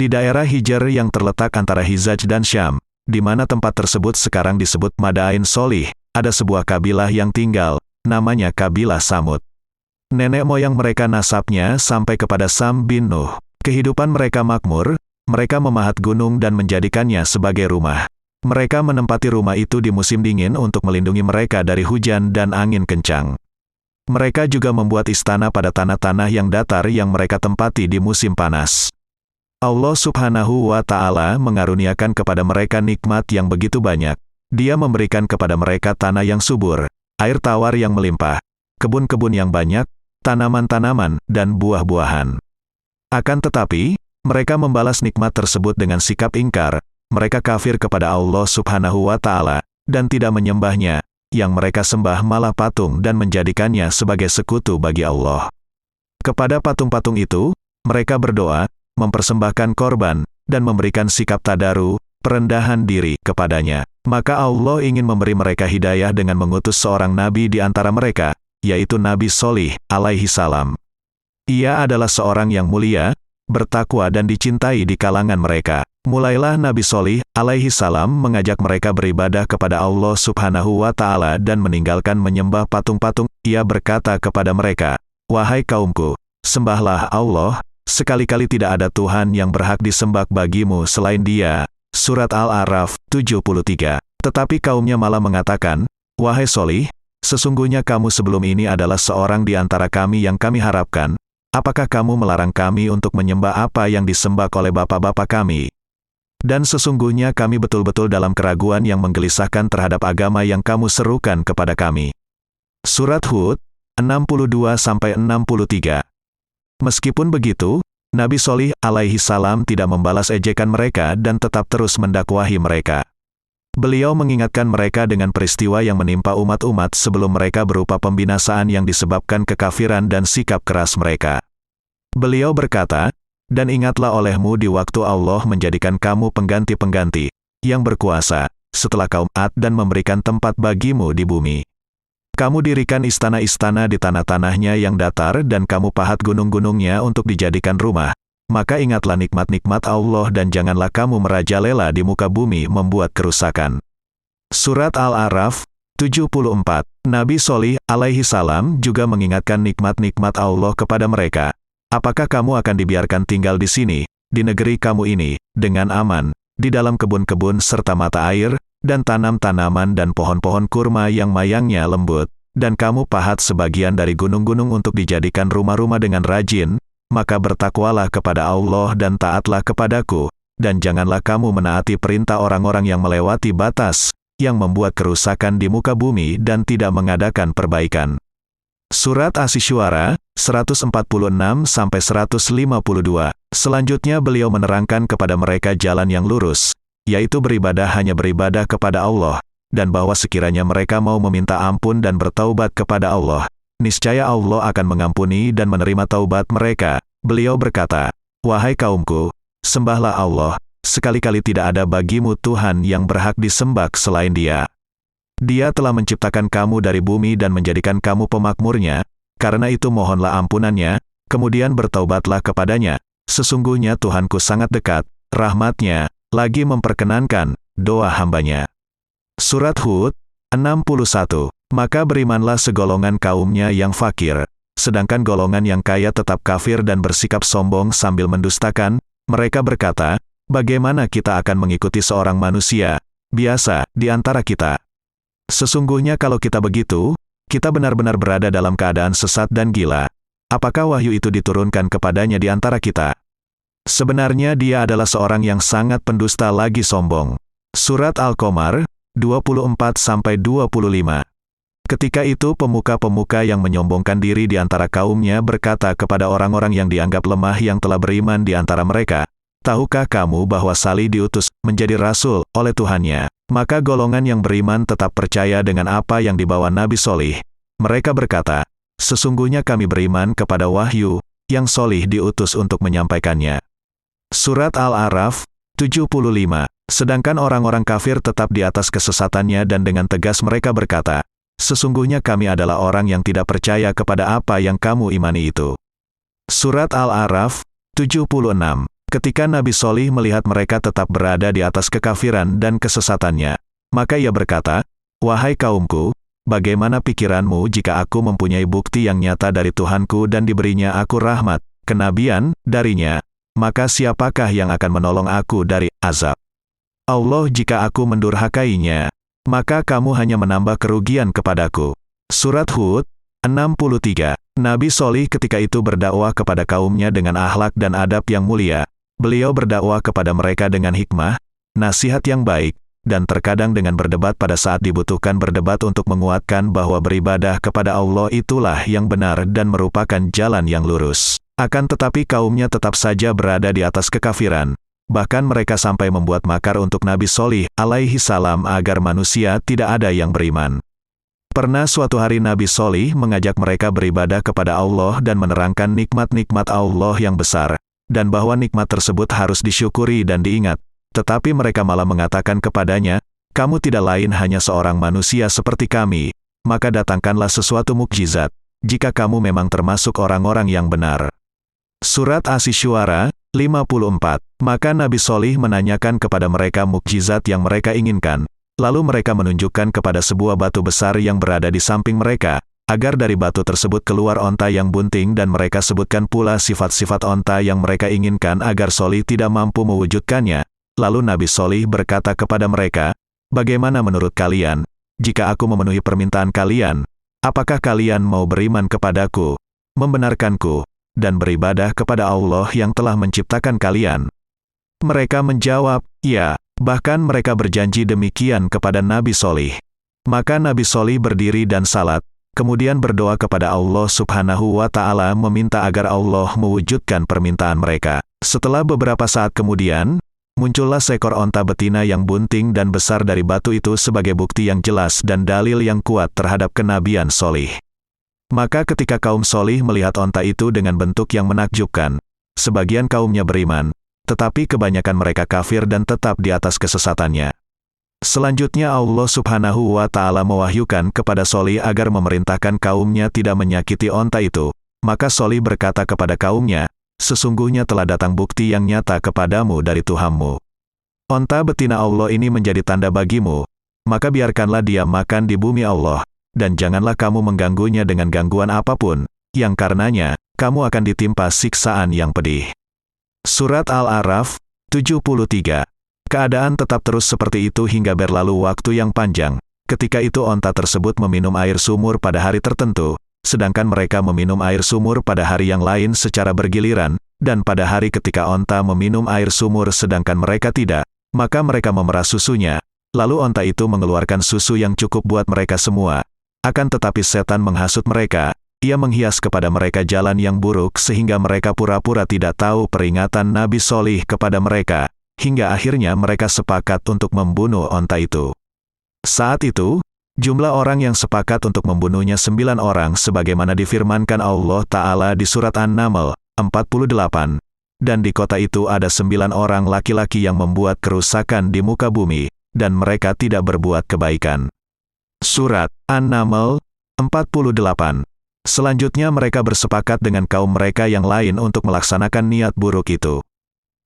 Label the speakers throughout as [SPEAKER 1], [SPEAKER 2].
[SPEAKER 1] Di daerah Hijr yang terletak antara Hizaj dan Syam, di mana tempat tersebut sekarang disebut Madain Solih, ada sebuah kabilah yang tinggal, namanya kabilah Samud. Nenek moyang mereka nasabnya sampai kepada Sam bin Nuh. Kehidupan mereka makmur, mereka memahat gunung dan menjadikannya sebagai rumah. Mereka menempati rumah itu di musim dingin untuk melindungi mereka dari hujan dan angin kencang. Mereka juga membuat istana pada tanah-tanah yang datar yang mereka tempati di musim panas. Allah Subhanahu wa Ta'ala mengaruniakan kepada mereka nikmat yang begitu banyak. Dia memberikan kepada mereka tanah yang subur, air tawar yang melimpah, kebun-kebun yang banyak, tanaman-tanaman, dan buah-buahan. Akan tetapi, mereka membalas nikmat tersebut dengan sikap ingkar. Mereka kafir kepada Allah Subhanahu wa Ta'ala dan tidak menyembahnya. Yang mereka sembah malah patung dan menjadikannya sebagai sekutu bagi Allah. Kepada patung-patung itu, mereka berdoa, mempersembahkan korban, dan memberikan sikap tadaru, perendahan diri, kepadanya. Maka Allah ingin memberi mereka hidayah dengan mengutus seorang nabi di antara mereka, yaitu Nabi Sholih, alaihi salam. Ia adalah seorang yang mulia, bertakwa dan dicintai di kalangan mereka. Mulailah Nabi Sholih, alaihi salam mengajak mereka beribadah kepada Allah Subhanahu wa Ta'ala dan meninggalkan menyembah patung-patung. Ia berkata kepada mereka, "Wahai kaumku, sembahlah Allah, sekali-kali tidak ada Tuhan yang berhak disembah bagimu selain Dia." Surat Al-A'raf 73. Tetapi kaumnya malah mengatakan, "Wahai Sholih, sesungguhnya kamu sebelum ini adalah seorang di antara kami yang kami harapkan. Apakah kamu melarang kami untuk menyembah apa yang disembah oleh bapak-bapak kami? Dan sesungguhnya kami betul-betul dalam keraguan yang menggelisahkan terhadap agama yang kamu serukan kepada kami." Surat Hud 62-63. Meskipun begitu, Nabi Sholih alaihi salam tidak membalas ejekan mereka dan tetap terus mendakwahi mereka. Beliau mengingatkan mereka dengan peristiwa yang menimpa umat-umat sebelum mereka berupa pembinasaan yang disebabkan kekafiran dan sikap keras mereka. Beliau berkata, "Dan ingatlah olehmu di waktu Allah menjadikan kamu pengganti-pengganti, yang berkuasa, setelah kaum Ad dan memberikan tempat bagimu di bumi. Kamu dirikan istana-istana di tanah-tanahnya yang datar dan kamu pahat gunung-gunungnya untuk dijadikan rumah. Maka ingatlah nikmat-nikmat Allah dan janganlah kamu merajalela di muka bumi membuat kerusakan." Surat Al-A'raf 74. Nabi Sholih alaihi salam juga mengingatkan nikmat-nikmat Allah kepada mereka. "Apakah kamu akan dibiarkan tinggal di sini, di negeri kamu ini, dengan aman, di dalam kebun-kebun serta mata air, dan tanam-tanaman dan pohon-pohon kurma yang mayangnya lembut, dan kamu pahat sebagian dari gunung-gunung untuk dijadikan rumah-rumah dengan rajin? Maka bertakwalah kepada Allah dan taatlah kepadaku, dan janganlah kamu menaati perintah orang-orang yang melewati batas, yang membuat kerusakan di muka bumi dan tidak mengadakan perbaikan." Surat Asy-Syu'ara 146-152. Selanjutnya beliau menerangkan kepada mereka jalan yang lurus, yaitu beribadah hanya beribadah kepada Allah, dan bahwa sekiranya mereka mau meminta ampun dan bertaubat kepada Allah, niscaya Allah akan mengampuni dan menerima taubat mereka. Beliau berkata, "Wahai kaumku, sembahlah Allah, sekali-kali tidak ada bagimu Tuhan yang berhak disembah selain Dia. Dia telah menciptakan kamu dari bumi dan menjadikan kamu pemakmurnya, karena itu mohonlah ampunannya, kemudian bertaubatlah kepadanya. Sesungguhnya Tuhanku sangat dekat, rahmatnya, lagi memperkenankan doa hambanya." Surat Hud 61. Maka berimanlah segolongan kaumnya yang fakir, sedangkan golongan yang kaya tetap kafir dan bersikap sombong sambil mendustakan. Mereka berkata, "Bagaimana kita akan mengikuti seorang manusia biasa di antara kita? Sesungguhnya kalau kita begitu, kita benar-benar berada dalam keadaan sesat dan gila. Apakah wahyu itu diturunkan kepadanya di antara kita? Sebenarnya dia adalah seorang yang sangat pendusta lagi sombong." Surat Al-Qamar 24-25. Ketika itu pemuka-pemuka yang menyombongkan diri di antara kaumnya berkata kepada orang-orang yang dianggap lemah yang telah beriman di antara mereka, "Tahukah kamu bahwa Salih diutus menjadi rasul oleh Tuhannya?" Maka golongan yang beriman tetap percaya dengan apa yang dibawa Nabi Sholih. Mereka berkata, "Sesungguhnya kami beriman kepada wahyu yang Sholih diutus untuk menyampaikannya." Surat Al-A'raf 75. Sedangkan orang-orang kafir tetap di atas kesesatannya dan dengan tegas mereka berkata, "Sesungguhnya kami adalah orang yang tidak percaya kepada apa yang kamu imani itu." Surat Al-A'raf 76. Ketika Nabi Sholih melihat mereka tetap berada di atas kekafiran dan kesesatannya, maka ia berkata, "Wahai kaumku, bagaimana pikiranmu jika aku mempunyai bukti yang nyata dari Tuhanku dan diberinya aku rahmat, kenabian, darinya, maka siapakah yang akan menolong aku dari azab Allah jika aku mendurhakainya? Maka kamu hanya menambah kerugian kepadaku." Surat Hud 63. Nabi Sholih ketika itu berdakwah kepada kaumnya dengan akhlak dan adab yang mulia. Beliau berdakwah kepada mereka dengan hikmah, nasihat yang baik, dan terkadang dengan berdebat pada saat dibutuhkan berdebat untuk menguatkan bahwa beribadah kepada Allah itulah yang benar dan merupakan jalan yang lurus. Akan tetapi kaumnya tetap saja berada di atas kekafiran. Bahkan mereka sampai membuat makar untuk Nabi Sholih alaihi salam agar manusia tidak ada yang beriman. Pernah suatu hari Nabi Sholih mengajak mereka beribadah kepada Allah dan menerangkan nikmat-nikmat Allah yang besar, dan bahwa nikmat tersebut harus disyukuri dan diingat. Tetapi mereka malah mengatakan kepadanya, "Kamu tidak lain hanya seorang manusia seperti kami, maka datangkanlah sesuatu mukjizat, jika kamu memang termasuk orang-orang yang benar." Surat Asy-Syu'ara 54. Maka Nabi Sholih menanyakan kepada mereka mukjizat yang mereka inginkan. Lalu mereka menunjukkan kepada sebuah batu besar yang berada di samping mereka, agar dari batu tersebut keluar onta yang bunting dan mereka sebutkan pula sifat-sifat onta yang mereka inginkan agar Sholih tidak mampu mewujudkannya. Lalu Nabi Sholih berkata kepada mereka, "Bagaimana menurut kalian, jika aku memenuhi permintaan kalian, apakah kalian mau beriman kepadaku, membenarkanku, dan beribadah kepada Allah yang telah menciptakan kalian?" Mereka menjawab, "Ya." Bahkan mereka berjanji demikian kepada Nabi Sholih. Maka Nabi Sholih berdiri dan salat, kemudian berdoa kepada Allah Subhanahu wa Ta'ala meminta agar Allah mewujudkan permintaan mereka. Setelah beberapa saat kemudian, muncullah seekor onta betina yang bunting dan besar dari batu itu sebagai bukti yang jelas dan dalil yang kuat terhadap kenabian Sholih. Maka ketika kaum Sholih melihat onta itu dengan bentuk yang menakjubkan, sebagian kaumnya beriman, tetapi kebanyakan mereka kafir dan tetap di atas kesesatannya. Selanjutnya Allah Subhanahu wa Ta'ala mewahyukan kepada Sholih agar memerintahkan kaumnya tidak menyakiti onta itu. Maka Sholih berkata kepada kaumnya, "Sesungguhnya telah datang bukti yang nyata kepadamu dari Tuhanmu. Onta betina Allah ini menjadi tanda bagimu, maka biarkanlah dia makan di bumi Allah, dan janganlah kamu mengganggunya dengan gangguan apapun, yang karenanya, kamu akan ditimpa siksaan yang pedih." Surat Al-A'raf 73. Keadaan tetap terus seperti itu hingga berlalu waktu yang panjang. Ketika itu onta tersebut meminum air sumur pada hari tertentu, sedangkan mereka meminum air sumur pada hari yang lain secara bergiliran, dan pada hari ketika onta meminum air sumur sedangkan mereka tidak, maka mereka memerah susunya, lalu onta itu mengeluarkan susu yang cukup buat mereka semua. Akan tetapi setan menghasut mereka. Ia menghias kepada mereka jalan yang buruk sehingga mereka pura-pura tidak tahu peringatan Nabi Sholih kepada mereka, hingga akhirnya mereka sepakat untuk membunuh onta itu. Saat itu, jumlah orang yang sepakat untuk membunuhnya 9 orang sebagaimana difirmankan Allah Ta'ala di surat An-Naml 48. Dan di kota itu ada 9 orang laki-laki yang membuat kerusakan di muka bumi, dan mereka tidak berbuat kebaikan. Surat An-Naml 48. Selanjutnya mereka bersepakat dengan kaum mereka yang lain untuk melaksanakan niat buruk itu.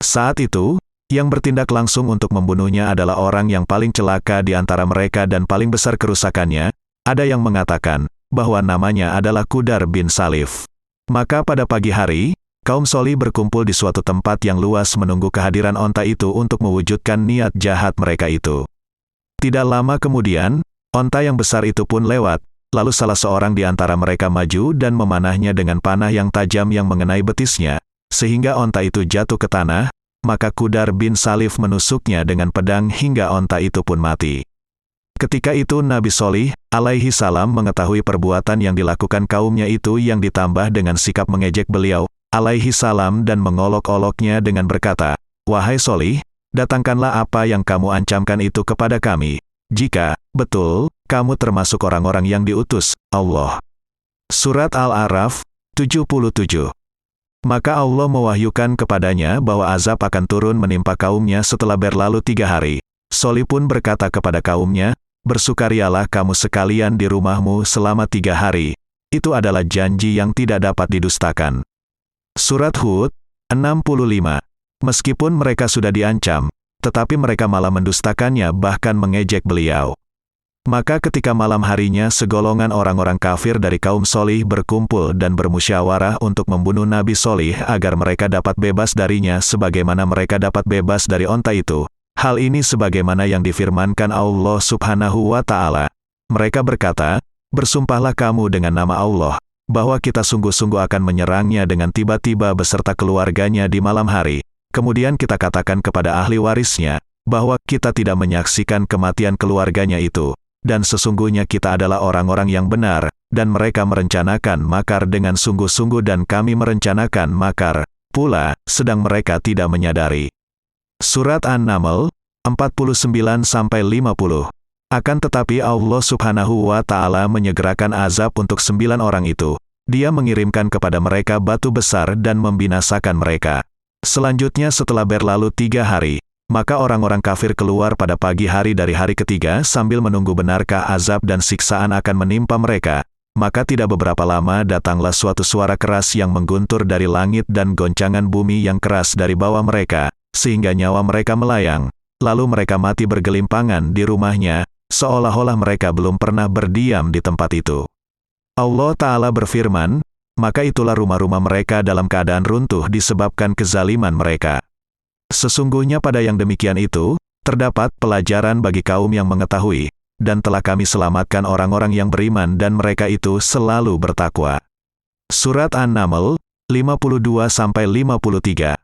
[SPEAKER 1] Saat itu, yang bertindak langsung untuk membunuhnya adalah orang yang paling celaka di antara mereka dan paling besar kerusakannya. Ada yang mengatakan bahwa namanya adalah Qudar bin Salif. Maka pada pagi hari, kaum Sholih berkumpul di suatu tempat yang luas menunggu kehadiran onta itu untuk mewujudkan niat jahat mereka itu. Tidak lama kemudian, onta yang besar itu pun lewat. Lalu salah seorang di antara mereka maju dan memanahnya dengan panah yang tajam yang mengenai betisnya, sehingga onta itu jatuh ke tanah, maka Qudar bin Salif menusuknya dengan pedang hingga onta itu pun mati. Ketika itu Nabi Sholih, alaihi salam mengetahui perbuatan yang dilakukan kaumnya itu yang ditambah dengan sikap mengejek beliau, alaihi salam dan mengolok-oloknya dengan berkata, "Wahai Sholih, datangkanlah apa yang kamu ancamkan itu kepada kami, jika betul kamu termasuk orang-orang yang diutus Allah." Surat Al-A'raf 77. Maka Allah mewahyukan kepadanya bahwa azab akan turun menimpa kaumnya setelah berlalu 3 hari. Sholih pun berkata kepada kaumnya, "Bersukarialah kamu sekalian di rumahmu selama 3 hari. Itu adalah janji yang tidak dapat didustakan." Surat Hud 65. Meskipun mereka sudah diancam, tetapi mereka malah mendustakannya bahkan mengejek beliau. Maka ketika malam harinya segolongan orang-orang kafir dari kaum Solih berkumpul dan bermusyawarah untuk membunuh Nabi Solih agar mereka dapat bebas darinya sebagaimana mereka dapat bebas dari onta itu. Hal ini sebagaimana yang difirmankan Allah Subhanahu wa Ta'ala. Mereka berkata, "Bersumpahlah kamu dengan nama Allah, bahwa kita sungguh-sungguh akan menyerangnya dengan tiba-tiba beserta keluarganya di malam hari. Kemudian kita katakan kepada ahli warisnya, bahwa kita tidak menyaksikan kematian keluarganya itu. Dan sesungguhnya kita adalah orang-orang yang benar, dan mereka merencanakan makar dengan sungguh-sungguh dan kami merencanakan makar pula, sedang mereka tidak menyadari." Surat An-Naml, 49-50. Akan tetapi Allah Subhanahu wa Ta'ala menyegerakan azab untuk 9 orang itu. Dia mengirimkan kepada mereka batu besar dan membinasakan mereka. Selanjutnya setelah berlalu 3 hari, maka orang-orang kafir keluar pada pagi hari dari hari ketiga sambil menunggu benarkah azab dan siksaan akan menimpa mereka. Maka tidak beberapa lama datanglah suatu suara keras yang mengguntur dari langit dan goncangan bumi yang keras dari bawah mereka, sehingga nyawa mereka melayang. Lalu mereka mati bergelimpangan di rumahnya, seolah-olah mereka belum pernah berdiam di tempat itu. Allah Ta'ala berfirman, maka itulah rumah-rumah mereka dalam keadaan runtuh disebabkan kezaliman mereka. Sesungguhnya pada yang demikian itu, terdapat pelajaran bagi kaum yang mengetahui, dan telah kami selamatkan orang-orang yang beriman dan mereka itu selalu bertakwa. Surat An-Naml, 52-53.